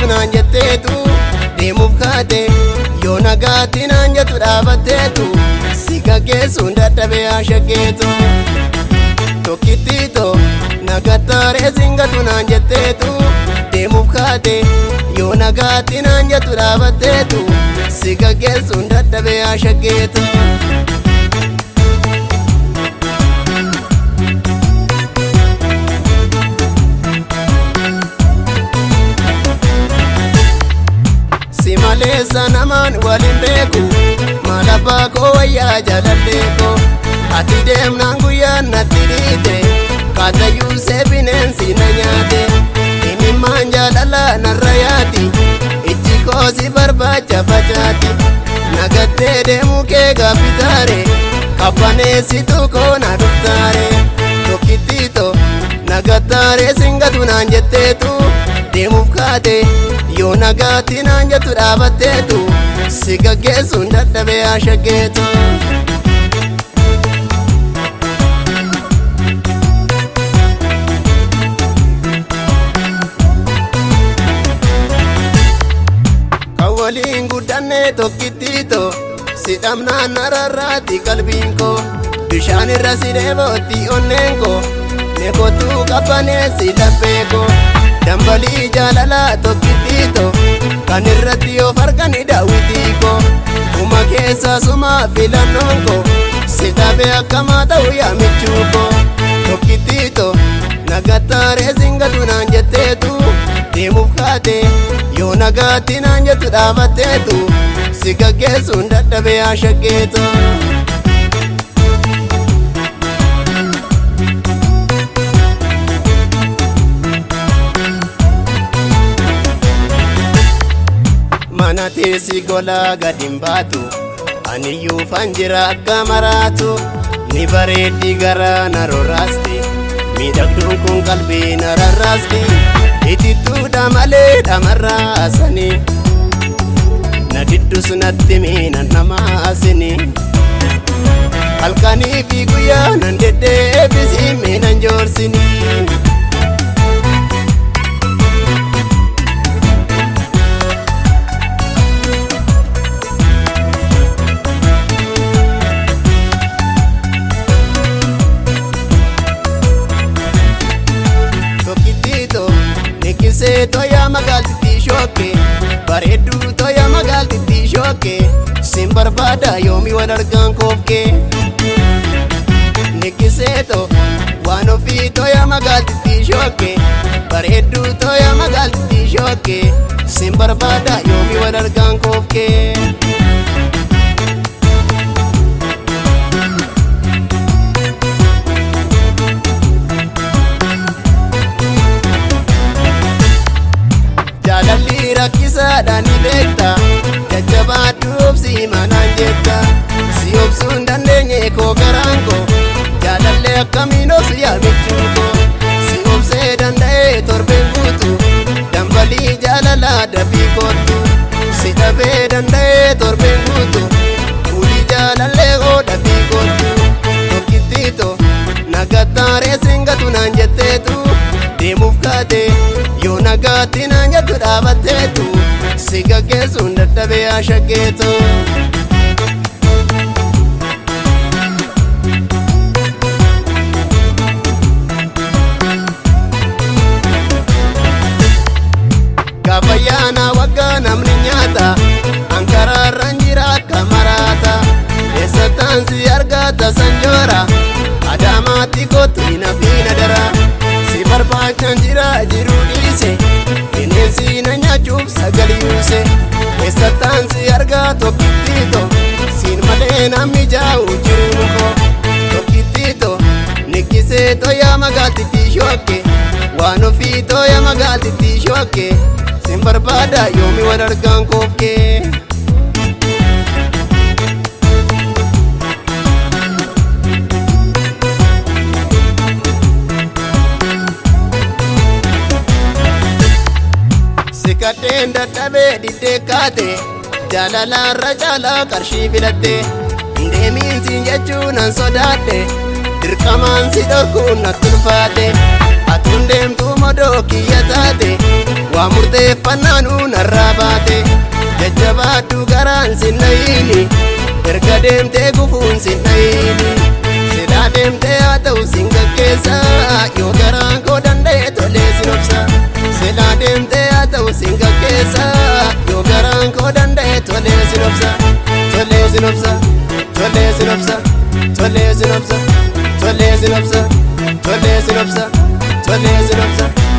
singatu naan jetteetu deemuuf kaate yoo nagaatti naan jettu dhaabatteetu si gaggeessuun dadhabee ashaggeetu tokkittiito nagattaaree singatu naan jetteetu deemuuf kaate yoo nagaatti naan jettu dhaabatteetu si gaggeessuun dadhabee ashaggeetu. Si maleessa namaan waliin beeku maal abbaa koo wayyaa jaalallee koo ati deemnaan guyyaan natti dhiite kaatayyuu see bineensi na nyaate imimmaan jaalala narra yaati ijji koo si barbaacha facaati nagattee deemuu kee gaaffitaare qabbaneessitu koo na dhuftaare tokkittiito nagattaare singatu naan jetteetu deemuuf kaate yoo nagaatti naan jettu dhaabatteetu si gaggeessuun dadhabee ashaggeetu. Kan waliin guddannee tokkittiito si dhabnaan nararraatti qalbiin koo bishaan irra si dheebootti onneen koo neekootuu qabbaneessi laphee koo dambalii jaalalaa tokkittiito kan irratti yoo fargani daawwitii koo kuma keessa suma filannoon koo si dhabee akkamaa ta'u yaamichuu koo tokkittiito nagattaaree singatu naan jetteetu deemuuf kaate yoo nagaatti naan jettu dhaabatteetu si gaggeessuun dadhabee ashaggeetu. Mana teessi golaa gadin baatu aniyyuu fanjira akka maraatu ni bareeddi gara na rorraasti miidhagduun kun qalbii na rarraasti itittuudha malee dhamarraasani na diddus natti miinan namaasini halkanii fi guyyaa nan deddeebisi miinan joorsini. Nikisee toya magaaltitti shooke bareedduu toya magaaltitti shooke sin barbaada yoomi wal argaan koofke. Nikisee to waan ofii toya magaaltitti shooke bareedduu toya magaaltitti shooke sin barbaada yoomi wal argaan koofke. Jaalalli rakkisaadhaan ni beekta jajjabaadhu obsi manaan jetta si obsuun dandeenye koo garaan koo jaalallee akkamiin obsu yaamichuu koo si obsee danda'ee torbeen guutu dambalii jaalalaa dafii kootu si dhabee danda'ee torbeen guutu fuulii jaalallee koo dafii kootu tokkittiito nagattaaree singatu naan jetteetu deemuuf kaate yoo nagaatti naan jettu dhaabatteetu si gaggeessuun dadhabee ashaggeetu. Gaafa ayyaana waggaa namni nyaata ankaraarraan jira akka maraata eessattaan si argata sanjoora adaamaatti kootti nafiina dara si barbaachan jira jiruu dhiise bineensi na nyaachuuf sagaliuse eessattaan si argaa tokkittiito siin malee namni jaa'u jiruun koo tokkittiito nikkisee toya magaaltitti shooke waan ofii toya magaaltitti shooke sin barbaada yoomi wal argaan koofke. Sikadeen dadhabee diddee kaate jaalalaarra caalaa qarshii filatte deemiinsi jechuun an sodaadhe dirqamaan si dhorkuun natti ulfaate ati Otuun deemtu modoo kiyya taate waa murteeffannaanuu narraa baate. Jajjabaadhu garaan sin dhayini erga deemtee gufuun sin dhayini. Silaa deemtee haa ta'u sin gaggeessa yoo garaan koo danda'e tolee sin obsa. Silaa deemtee haa ta'u sin gaggeessa yoo garaan koo danda'e tolee sin obsa. Tolee sin obsa, tolee sin obsa, tolee sin obsa, tolee sin obsa, tolee sin obsa, tolee sin obsa.